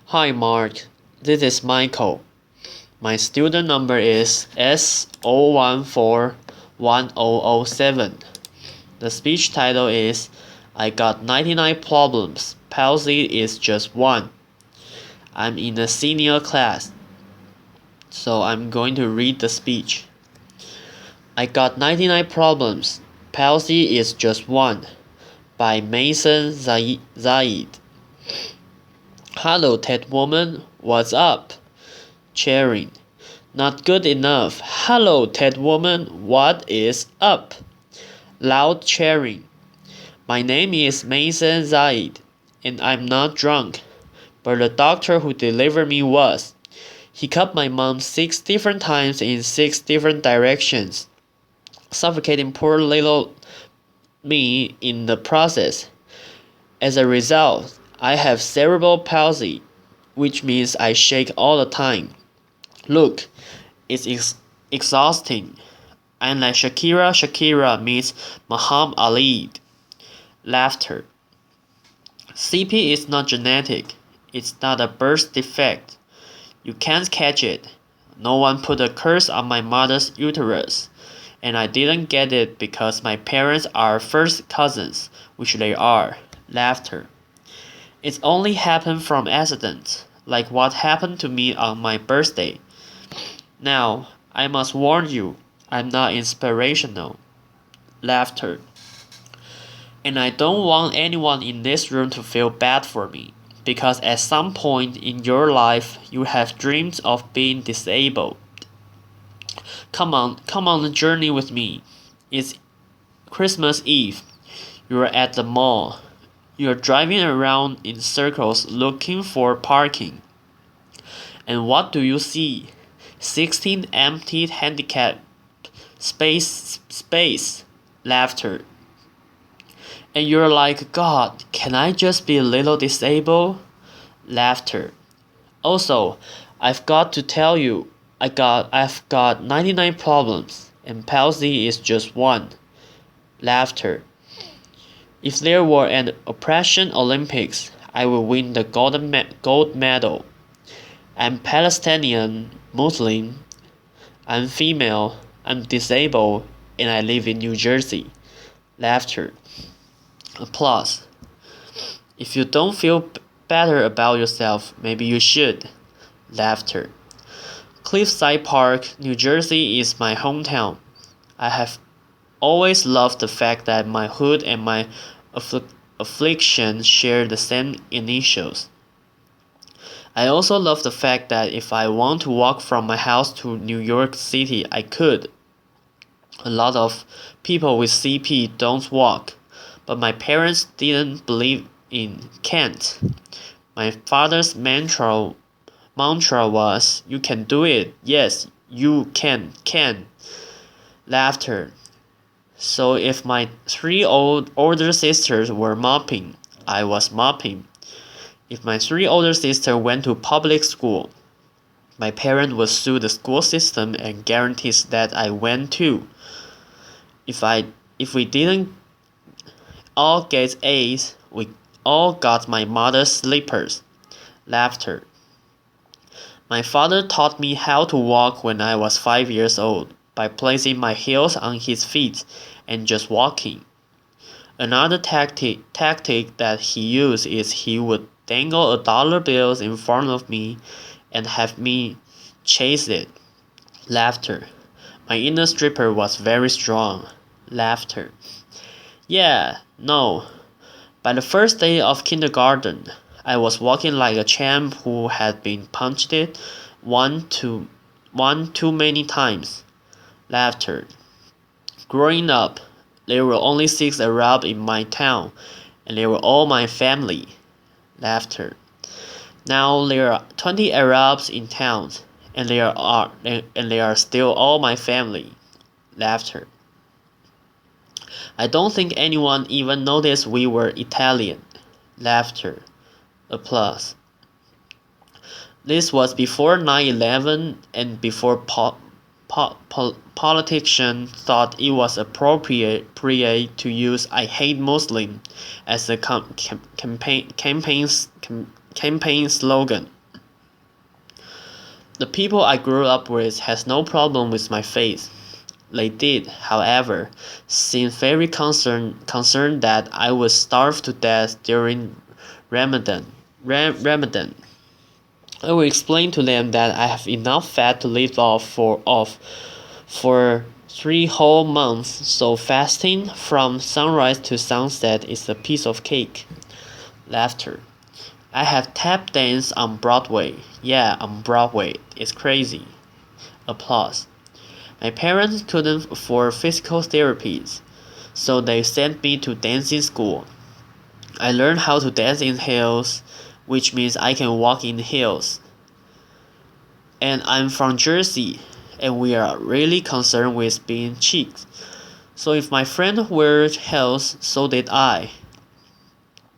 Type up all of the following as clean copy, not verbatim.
Hi Mark, this is Michael. My student number is S0141007. The speech title is I got 99 problems, palsy is just one. I'm in a senior class, so I'm going to read the speech. I got 99 problems, palsy is just one, by Maysoon Zayid. Hello, Ted woman, what's up? Cheering. Not good enough. Hello, Ted woman, what is up? Loud cheering. My name is Maysoon Zayid, and I'm not drunk, but the doctor who delivered me was. He cut my mom 6 different times in 6 different directions, suffocating poor little me in the process. As a result, I have cerebral palsy, which means I shake all the time. Look, it's exhausting. I'm like Shakira meets Muhammad Ali. Laughter. CP is not genetic. It's not a birth defect. You can't catch it. No one put a curse on my mother's uterus. And I didn't get it because my parents are first cousins, which they are. Laughter. It's only happened from accident, like what happened to me on my birthday. Now, I must warn you, I'm not inspirational. Laughter. And I don't want anyone in this room to feel bad for me, because at some point in your life you have dreamed of being disabled. Come on the journey with me. It's Christmas Eve. You're at the mall. You're driving around in circles looking for parking. And what do you see? 16 empty handicapped space. Laughter. And you're like, God, can I just be a little disabled? Laughter. Also, I've got to tell you, I've got 99 problems, and palsy is just one. Laughter. If there were an oppression Olympics, I would win the gold medal. I'm Palestinian, Muslim, I'm female, I'm disabled, and I live in New Jersey. Laughter. Applause. If you don't feel better about yourself, maybe you should. Laughter. Cliffside Park, New Jersey is my hometown. I have always loved the fact that my hood and my affliction share the same initials. I also love the fact that if I want to walk from my house to New York City, I could. A lot of people with CP don't walk, but my parents didn't believe in can't. My father's mantra was, you can do it, yes, you can. Laughter. So if my 3 older sisters were mopping, I was mopping. If my 3 older sisters went to public school, my parents would sue the school system and guarantees that I went too. If we didn't all get A's, we all got my mother's slippers. Laughter. My father taught me how to walk when I was 5 years old by placing my heels on his feet and just walking. Another tactic that he used is he would dangle $1 bills in front of me and have me chase it. Laughter. My inner stripper was very strong. Laughter. Yeah, no. By the first day of kindergarten, I was walking like a champ who had been punched one too many times. Laughter. Growing up, there were only 6 Arabs in my town, and they were all my family. Laughter. Now there are 20 Arabs in town, and they are still all my family. Laughter. I don't think anyone even noticed we were Italian. Laughter. Applause. This was before 9/11 and before politicians thought it was appropriate to use "I hate Muslims" as a campaign slogan. The people I grew up with has no problem with my faith. They did, however, seem very concerned that I would starve to death during Ramadan. I will explain to them that I have enough fat to live off for 3 whole months, so fasting from sunrise to sunset is a piece of cake. Laughter. I have tap danced on Broadway. Yeah, on Broadway. It's crazy. Applause. My parents couldn't afford physical therapies, so they sent me to dancing school. I learned how to dance in heels, which means I can walk in heels. And I'm from Jersey, and we are really concerned with being cheeks. So if my friend wears heels, so did I.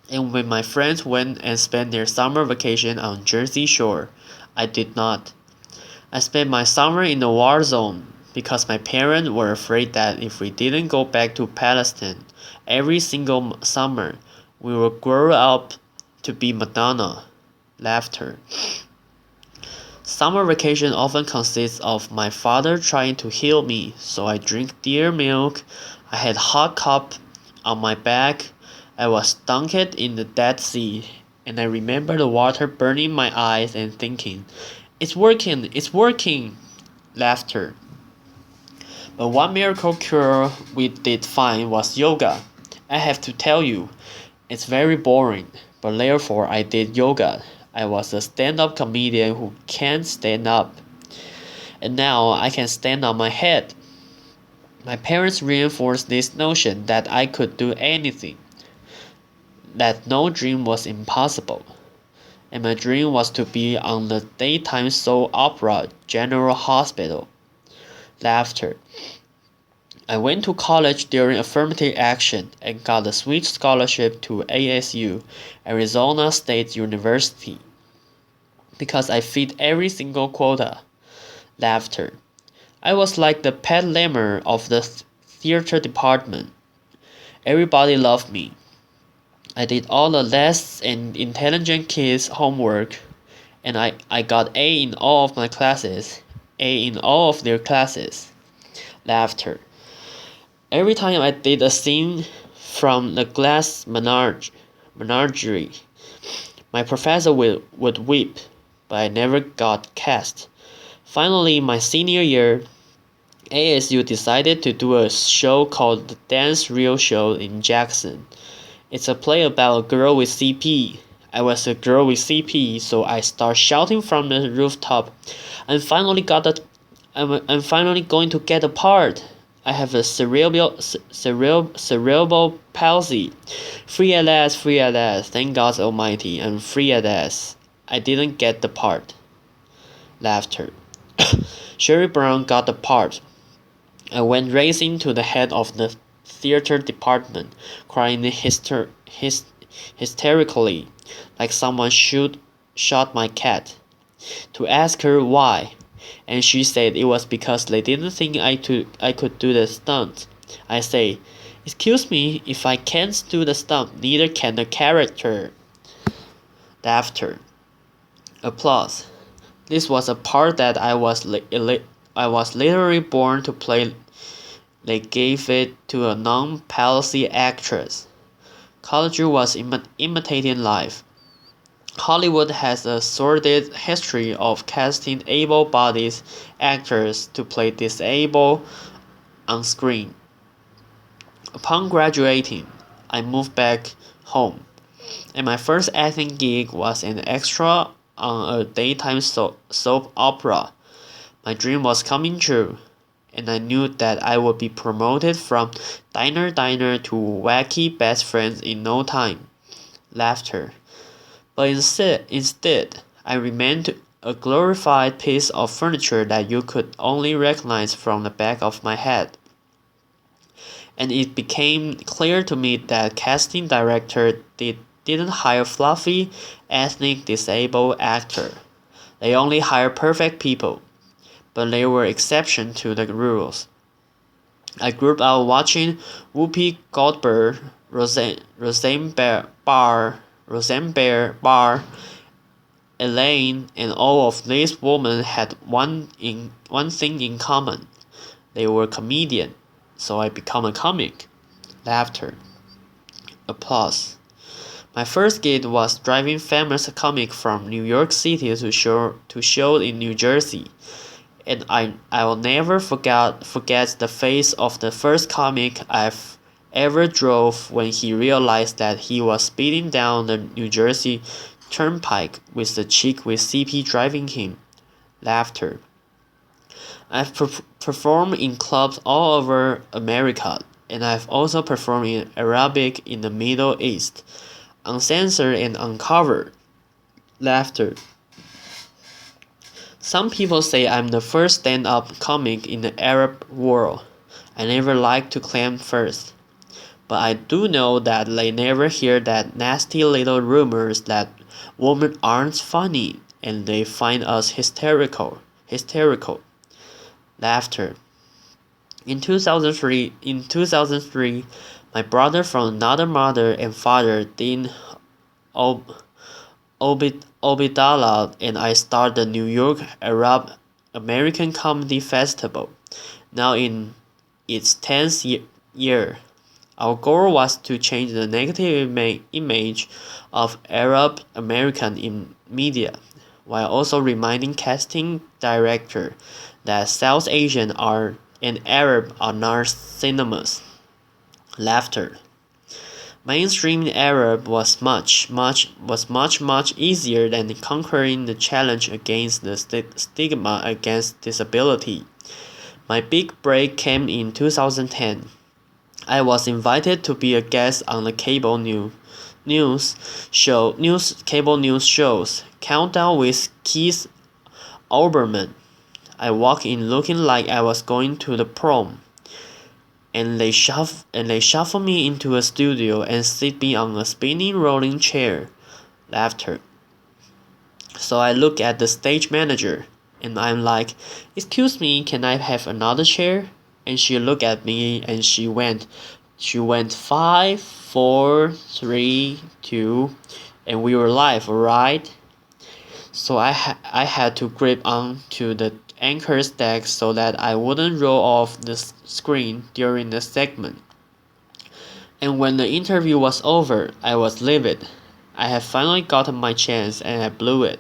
And when my friends went and spent their summer vacation on Jersey Shore, I did not. I spent my summer in the war zone because my parents were afraid that if we didn't go back to Palestine every single summer, we would grow up to be Madonna. Laughter. Summer vacation often consists of my father trying to heal me, so I drink deer milk. I had hot cup on my back. I was dunked in the Dead Sea, and I remember the water burning my eyes and thinking, "It's working, it's working!" Laughter. But one miracle cure we did find was yoga. I have to tell you, it's very boring, but therefore I did yoga. I was a stand-up comedian who can't stand up, and now I can stand on my head. My parents reinforced this notion that I could do anything, that no dream was impossible, and my dream was to be on the daytime soap opera General Hospital. Laughter. I went to college during affirmative action and got a sweet scholarship to ASU, Arizona State University, because I fit every single quota. Laughter. I was like the pet lemur of the theater department. Everybody loved me. I did all the less and intelligent kids' homework, and I got A in all of my classes, A in all of their classes. Laughter. Every time I did a scene from the Glass Menagerie, my professor would weep, but I never got cast. Finally, my senior year, ASU decided to do a show called The Dance Reel Show in Jackson. It's a play about a girl with CP. I was a girl with CP, so I start shouting from the rooftop. I'm finally going to get a part. I have a cerebral palsy. Free at last, free at last. Thank God Almighty, I'm free at last. I didn't get the part. Laughter. Sherry Brown got the part. I went racing to the head of the theater department, crying hysterically, like someone shot my cat, to ask her why, and she said it was because they didn't think I could do the stunt. I say, "Excuse me, if I can't do the stunt, neither can the character." Laughter. Applause. This was a part that I was literally born to play. They gave it to a non-palsy actress. College was imitating life. Hollywood has a sordid history of casting able-bodied actors to play disabled on screen. Upon graduating, I moved back home, and my first acting gig was an extra on a daytime soap opera. My dream was coming true, and I knew that I would be promoted from diner to wacky best friends in no time. Laughter. But instead, I remained a glorified piece of furniture that you could only recognize from the back of my head. And it became clear to me that casting director didn't hire fluffy, ethnic disabled actor. They only hire perfect people. But there were exceptions to the rules. I grew up watching Whoopi Goldberg, Roseanne Barr, Elaine and all of these women had one thing in common. They were comedians, so I became a comic. Laughter. Applause. My first gig was driving famous comic from New York City to show in New Jersey, and I will never forget the face of the first comic I've ever drove when he realized that he was speeding down the New Jersey Turnpike with the chick with CP driving him. Laughter. I've performed in clubs all over America, and I've also performed in Arabic in the Middle East, uncensored and uncovered. Laughter. Some people say I'm the first stand-up comic in the Arab world. I never like to claim first, but I do know that they never hear that nasty little rumors that women aren't funny and they find us hysterical. Laughter. In 2003, my brother from another mother and father, Dean Obidallah, and I started the New York Arab American Comedy Festival, now in its 10th year. Our goal was to change the negative image of Arab American in media, while also reminding casting directors that South Asian and Arab are not synonymous. Laughter. Mainstream Arab was much easier than conquering the challenge against the stigma against disability. My big break came in 2010. I was invited to be a guest on the cable news shows Countdown with Keith Olbermann. I walked in looking like I was going to the prom, and they shuffled me into a studio and sit me on a spinning rolling chair. Laughter. So I look at the stage manager, and I'm like, "Excuse me, can I have another chair?" And she looked at me and she went 5, 4, 3, 2, and we were live, alright? So I had to grip on to the anchor's deck so that I wouldn't roll off the screen during the segment. And when the interview was over, I was livid. I had finally gotten my chance and I blew it.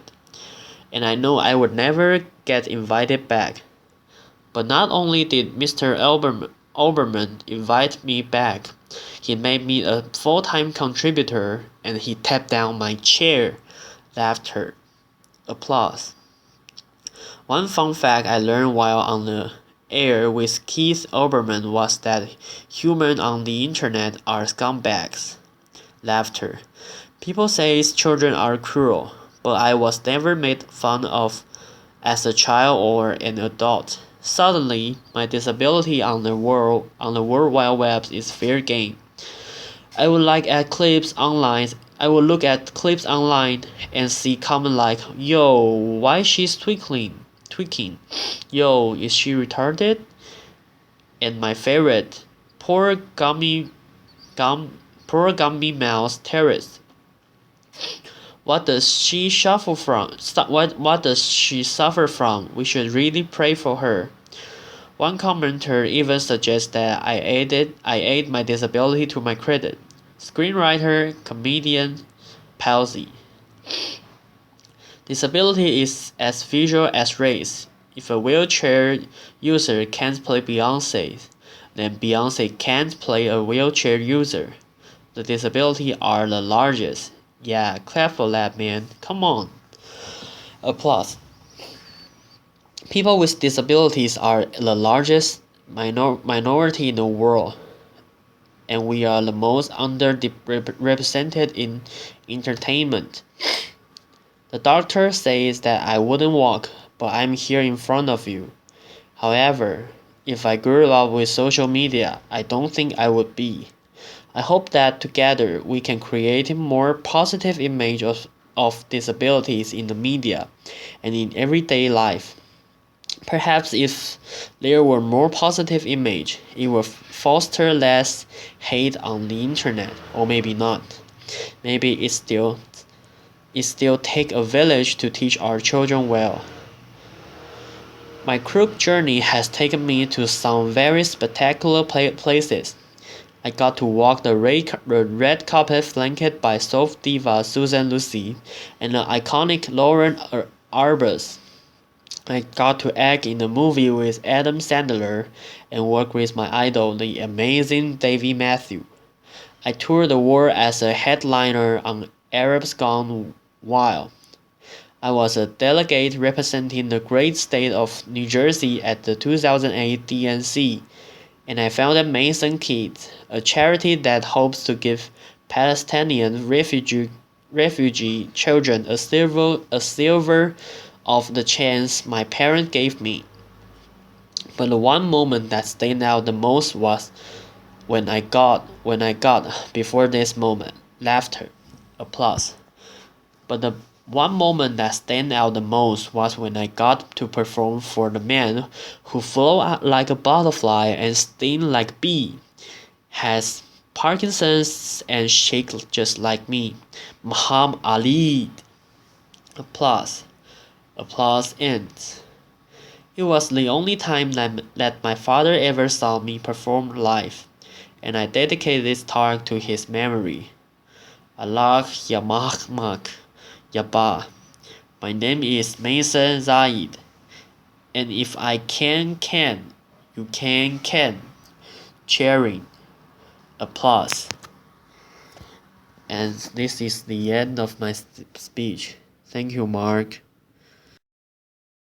And I know I would never get invited back. But not only did Mr. Olbermann invite me back, he made me a full-time contributor and he tapped down my chair. Laughter. Applause. One fun fact I learned while on the air with Keith Olbermann was that humans on the internet are scumbags. Laughter. People say children are cruel, but I was never made fun of as a child or an adult. Suddenly, my disability on the World Wide Web is fair game. I would look at clips online and see comments like, "Yo, why she's tweaking? Yo, is she retarded?" And my favorite, poor gummy mouse terrorist. What does she suffer from? What does she suffer from? We should really pray for her. One commenter even suggests that I aid my disability to my credit. Screenwriter, comedian, palsy. Disability is as visual as race. If a wheelchair user can't play Beyonce, then Beyonce can't play a wheelchair user. The disabilities are the largest. Yeah, clap for that, man. Come on. Applause. People with disabilities are the largest minority in the world, and we are the most underrepresented in entertainment. The doctor says that I wouldn't walk, but I'm here in front of you. However, if I grew up with social media, I don't think I would be. I hope that together we can create a more positive image of disabilities in the media and in everyday life. Perhaps if there were more positive image, it would foster less hate on the internet, or maybe not. Maybe it's still It still takes a village to teach our children well. My crook journey has taken me to some very spectacular places. I got to walk the red carpet flanked by soft diva Susan Lucy and the iconic Lauren Arbus. I got to act in a movie with Adam Sandler and work with my idol, the amazing Davy Matthew. I toured the world as a headliner on Arabs Gone Wild. I was a delegate representing the great state of New Jersey at the 2008 DNC, and I founded Maysoon Kids, a charity that hopes to give Palestinian refugee children a silver of the chance my parents gave me. But the one moment that stand out the most was when I got before this moment, laughter, applause. But the one moment that stand out the most was when I got to perform for the man who flew like a butterfly and sting like a bee, has Parkinson's and shake just like me, Muhammad Ali. Applause. Applause ends. It was the only time that my father ever saw me perform live, and I dedicate this talk to his memory. Allah Yamahmak Yaba. My name is Maysoon Zayid, and if I can, you can. Cheering, applause. And this is the end of my speech. Thank you, Mark.